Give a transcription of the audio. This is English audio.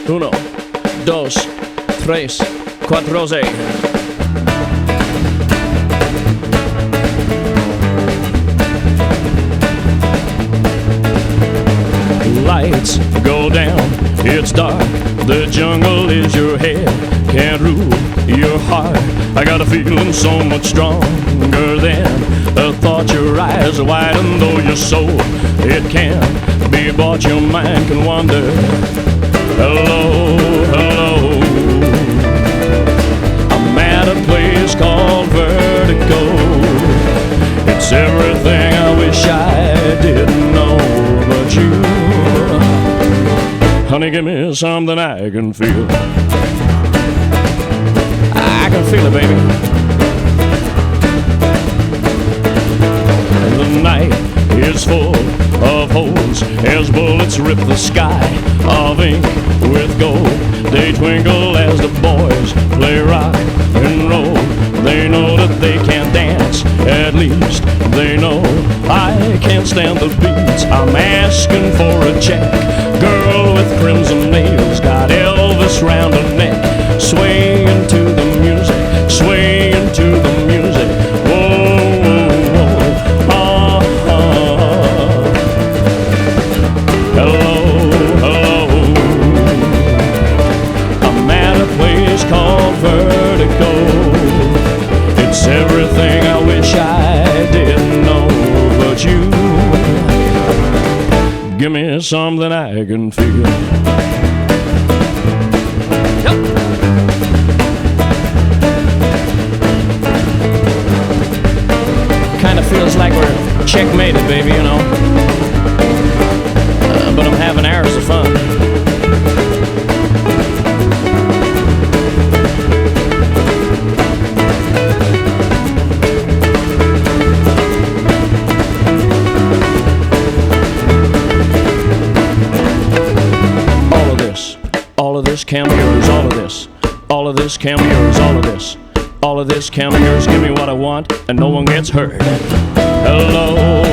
Uno, dos, tres, cuatro, seis. Lights go down, it's dark, the jungle is your head, can't rule your heart. I got a feeling so much stronger than a thought. Your eyes are wide and though your soul, it can't be bought. Your mind can wander. Hello, hello, I'm at a place called Vertigo. It's everything I wish I didn't know, but you, honey, give me something I can feel. I can feel it, baby. The night is full of holes as bullets rip the sky of ink with gold. They twinkle as the boys play rock and roll. They know that they can't dance, at least they know I can't stand the beats. I'm asking for a check. Girl with crimson nails, got Elvis round her neck, swaying to the music, swaying to the music. Whoa, whoa, whoa, hello, hello, I'm at a place called Vertigo. It's everything I wish I didn't know, but you, give me something I can feel. Yep. Kinda feels like we're checkmated, baby, you know. But I'm having hours of fun. All of this can be yours, all of this. All of this can be yours, all of this. All of this can be yours, give me what I want and no one gets hurt. Hello.